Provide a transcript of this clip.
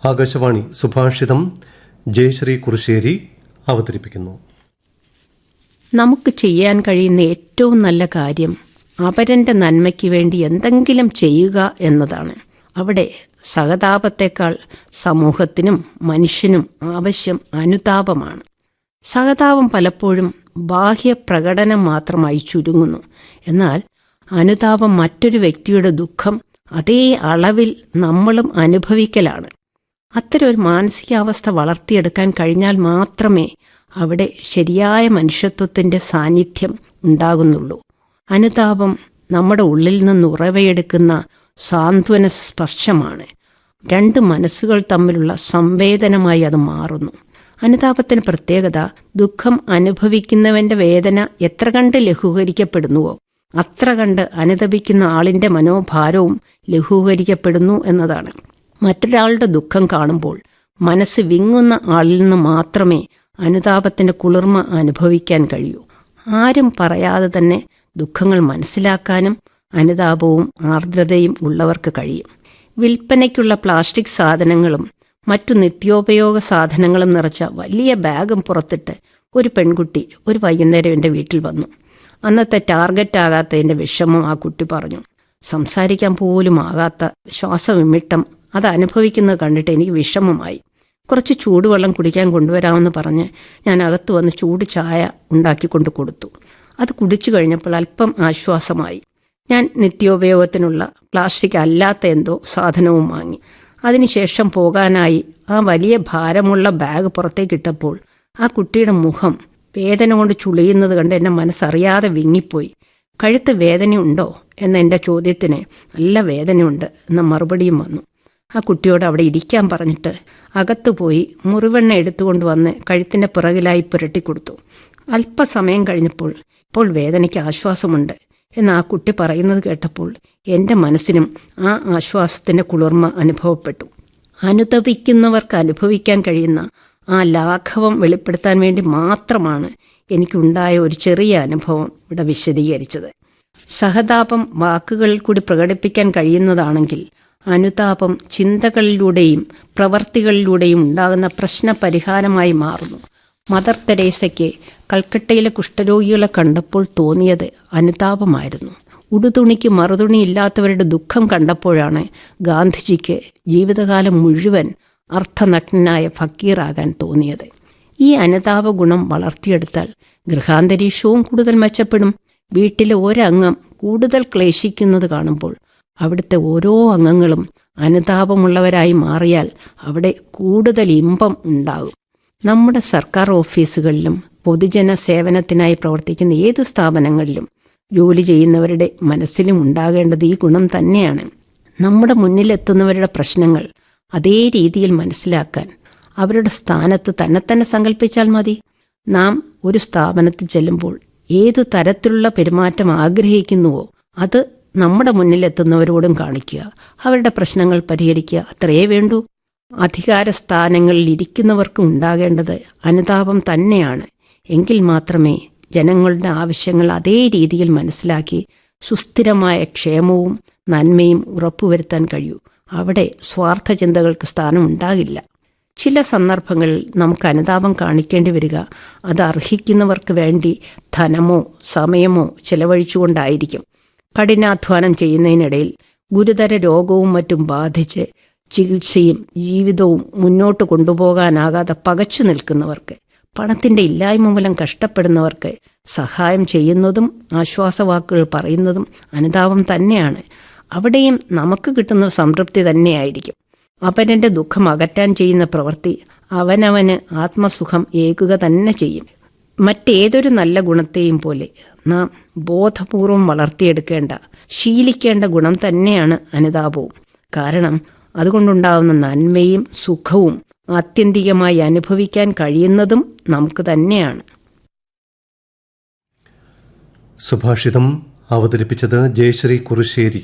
ആകാശവാണി സുഭാഷിതം ജയശ്രീ കുറുശ്ശേരി അവതരിപ്പിക്കുന്നു. നമുക്ക് ചെയ്യാൻ കഴിയുന്ന ഏറ്റവും നല്ല കാര്യം അപരൻ്റെ നന്മയ്ക്ക് വേണ്ടി എന്തെങ്കിലും ചെയ്യുക എന്നതാണ്. അവിടെ സഹതാപത്തേക്കാൾ സമൂഹത്തിനും മനുഷ്യനും ആവശ്യം അനുതാപമാണ്. സഹതാപം പലപ്പോഴും ബാഹ്യ പ്രകടനം മാത്രമായി ചുരുങ്ങുന്നു. എന്നാൽ അനുതാപം മറ്റൊരു വ്യക്തിയുടെ ദുഃഖം അതേ അളവിൽ നമ്മളും അനുഭവിക്കലാണ്. അത്തരം ഒരു മാനസികാവസ്ഥ വളർത്തിയെടുക്കാൻ കഴിഞ്ഞാൽ മാത്രമേ അവിടെ ശരിയായ മനുഷ്യത്വത്തിൻ്റെ സാന്നിധ്യം ഉണ്ടാകുന്നുള്ളൂ. അനുതാപം നമ്മുടെ ഉള്ളിൽ നിന്ന് ഉറവയെടുക്കുന്ന സാന്ത്വന സ്പർശമാണ്. രണ്ട് മനസ്സുകൾ തമ്മിലുള്ള സംവേദനമായി അത് മാറുന്നു. അനുതാപത്തിന് പ്രത്യേകത, ദുഃഖം അനുഭവിക്കുന്നവൻ്റെ വേദന എത്ര കണ്ട് ലഘൂകരിക്കപ്പെടുന്നുവോ അത്ര കണ്ട് അനുതപിക്കുന്ന ആളിൻ്റെ മനോഭാരവും ലഘൂകരിക്കപ്പെടുന്നു എന്നതാണ്. മറ്റൊരാളുടെ ദുഃഖം കാണുമ്പോൾ മനസ്സ് വിങ്ങുന്ന ആളിൽ നിന്ന് മാത്രമേ അനുതാപത്തിൻ്റെ കുളിർമ അനുഭവിക്കാൻ കഴിയൂ. ആരും പറയാതെ തന്നെ ദുഃഖങ്ങൾ മനസ്സിലാക്കാനും അനുതാപവും ആർദ്രതയും ഉള്ളവർക്ക് കഴിയും. വിൽപ്പനയ്ക്കുള്ള പ്ലാസ്റ്റിക് സാധനങ്ങളും മറ്റു നിത്യോപയോഗ സാധനങ്ങളും നിറച്ച വലിയ ബാഗും പുറത്തിട്ട് ഒരു പെൺകുട്ടി ഒരു വൈകുന്നേരം എൻ്റെ വീട്ടിൽ വന്നു. അന്നത്തെ ടാർഗറ്റ് ആകാത്തതിൻ്റെ വിഷമം ആ കുട്ടി പറഞ്ഞു. സംസാരിക്കാൻ പോലും ആകാത്ത ശ്വാസവിമ്മിട്ടം അത് അനുഭവിക്കുന്നത് കണ്ടിട്ട് എനിക്ക് വിഷമമായി. കുറച്ച് ചൂടുവെള്ളം കുടിക്കാൻ കൊണ്ടുവരാമെന്ന് പറഞ്ഞ് ഞാൻ അകത്ത് വന്ന് ചൂട് ചായ ഉണ്ടാക്കിക്കൊണ്ട് കൊടുത്തു. അത് കുടിച്ചു കഴിഞ്ഞപ്പോൾ അല്പം ആശ്വാസമായി. ഞാൻ നിത്യോപയോഗത്തിനുള്ള പ്ലാസ്റ്റിക് അല്ലാത്ത എന്തോ സാധനവും വാങ്ങി. അതിനുശേഷം പോകാനായി ആ വലിയ ഭാരമുള്ള ബാഗ് പുറത്തേക്കിട്ടപ്പോൾ ആ കുട്ടിയുടെ മുഖം വേദന കൊണ്ട് ചുളിയുന്നത് കണ്ട് എൻ്റെ മനസ്സറിയാതെ വിങ്ങിപ്പോയി. കഴുത്ത് വേദനയുണ്ടോ എന്ന എൻ്റെ ചോദ്യത്തിന് നല്ല വേദനയുണ്ട് എന്ന മറുപടിയും വന്നു. ആ കുട്ടിയോട് അവിടെ ഇരിക്കാൻ പറഞ്ഞിട്ട് അകത്തു പോയി മുറിവെണ്ണ എടുത്തുകൊണ്ട് വന്ന് കഴുത്തിൻ്റെ പിറകിലായി പുരട്ടിക്കൊടുത്തു. അല്പസമയം കഴിഞ്ഞപ്പോൾ ഇപ്പോൾ വേദനയ്ക്ക് ആശ്വാസമുണ്ട് എന്ന് ആ കുട്ടി പറയുന്നത് കേട്ടപ്പോൾ എൻ്റെ മനസ്സിനും ആ ആശ്വാസത്തിൻ്റെ കുളിർമ അനുഭവപ്പെട്ടു. അനുതപിക്കുന്നവർക്ക് അനുഭവിക്കാൻ കഴിയുന്ന ആ ലാഘവം വെളിപ്പെടുത്താൻ വേണ്ടി മാത്രമാണ് എനിക്കുണ്ടായ ഒരു ചെറിയ അനുഭവം ഇവിടെ വിശദീകരിച്ചത്. സഹതാപം വാക്കുകളിൽ കൂടി പ്രകടിപ്പിക്കാൻ കഴിയുന്നതാണെങ്കിൽ അനുതാപം ചിന്തകളിലൂടെയും പ്രവർത്തികളിലൂടെയും ഉണ്ടാകുന്ന പ്രശ്ന പരിഹാരമായി മാറുന്നു. മദർ തെരേസയ്ക്ക് കൽക്കട്ടയിലെ കുഷ്ഠരോഗികളെ കണ്ടപ്പോൾ തോന്നിയത് അനുതാപമായിരുന്നു. ഉടുതുണിക്ക് മറുതുണിയില്ലാത്തവരുടെ ദുഃഖം കണ്ടപ്പോഴാണ് ഗാന്ധിജിക്ക് ജീവിതകാലം മുഴുവൻ അർത്ഥനഗ്നനായ ഫക്കീറാകാൻ തോന്നിയത്. ഈ അനുതാപ ഗുണം വളർത്തിയെടുത്താൽ ഗൃഹാന്തരീക്ഷവും കൂടുതൽ മെച്ചപ്പെടും. വീട്ടിലെ ഒരംഗം കൂടുതൽ ക്ലേശിക്കുന്നത് കാണുമ്പോൾ അവിടുത്തെ ഓരോ അംഗങ്ങളും അനുതാപമുള്ളവരായി മാറിയാൽ അവിടെ കൂടുതൽ ഇമ്പം ഉണ്ടാകും. നമ്മുടെ സർക്കാർ ഓഫീസുകളിലും പൊതുജന സേവനത്തിനായി പ്രവർത്തിക്കുന്ന ഏത് സ്ഥാപനങ്ങളിലും ജോലി ചെയ്യുന്നവരുടെ മനസ്സിലും ഉണ്ടാകേണ്ടത് ഈ ഗുണം തന്നെയാണ്. നമ്മുടെ മുന്നിലെത്തുന്നവരുടെ പ്രശ്നങ്ങൾ അതേ രീതിയിൽ മനസ്സിലാക്കാൻ അവരുടെ സ്ഥാനത്ത് തന്നെ സങ്കല്പിച്ചാൽ മതി. നാം ഒരു സ്ഥാപനത്തിൽ ചെല്ലുമ്പോൾ ഏതു തരത്തിലുള്ള പെരുമാറ്റം ആഗ്രഹിക്കുന്നുവോ അത് നമ്മുടെ മുന്നിലെത്തുന്നവരോടും കാണിക്കുക. അവരുടെ പ്രശ്നങ്ങൾ പരിഹരിക്കുക, അത്രയേ വേണ്ടൂ. അധികാര സ്ഥാനങ്ങളിൽ ഇരിക്കുന്നവർക്ക് ഉണ്ടാകേണ്ടത് അനുതാപം തന്നെയാണ്. എങ്കിൽ മാത്രമേ ജനങ്ങളുടെ ആവശ്യങ്ങൾ അതേ രീതിയിൽ മനസ്സിലാക്കി സുസ്ഥിരമായ ക്ഷേമവും നന്മയും ഉറപ്പുവരുത്താൻ കഴിയൂ. അവിടെ സ്വാർത്ഥ ചിന്തകൾക്ക് സ്ഥാനം ഉണ്ടാകില്ല. ചില സന്ദർഭങ്ങളിൽ നമുക്ക് അനുതാപം കാണിക്കേണ്ടി വരിക അത് അർഹിക്കുന്നവർക്ക് വേണ്ടി ധനമോ സമയമോ ചെലവഴിച്ചുകൊണ്ടായിരിക്കും. കഠിനാധ്വാനം ചെയ്യുന്നതിനിടയിൽ ഗുരുതര രോഗവും മറ്റും ബാധിച്ച് ചികിത്സയും ജീവിതവും മുന്നോട്ട് കൊണ്ടുപോകാനാകാതെ പകച്ചു നിൽക്കുന്നവർക്ക്, പണത്തിൻ്റെ ഇല്ലായ്മ മൂലം കഷ്ടപ്പെടുന്നവർക്ക് സഹായം ചെയ്യുന്നതും ആശ്വാസവാക്കുകൾ പറയുന്നതും അനുതാപം തന്നെയാണ്. അവിടെയും നമുക്ക് കിട്ടുന്ന സംതൃപ്തി തന്നെയായിരിക്കും. അവനൻ്റെ ദുഃഖം അകറ്റാൻ ചെയ്യുന്ന പ്രവൃത്തി അവനവന് ആത്മസുഖം ഏകുക തന്നെ ചെയ്യും. മറ്റേതൊരു നല്ല ഗുണത്തെയും പോലെ നാം ബോധപൂർവം വളർത്തിയെടുക്കേണ്ട, ശീലിക്കേണ്ട ഗുണം തന്നെയാണ് അനുതാപവും. കാരണം അതുകൊണ്ടുണ്ടാകുന്ന നന്മയും സുഖവും ആത്യന്തികമായി അനുഭവിക്കാൻ കഴിയുന്നതും നമുക്ക് തന്നെയാണ്. സുഭാഷിതം അവതരിപ്പിച്ചത് ജയശ്രീ കുറുശ്ശേരി.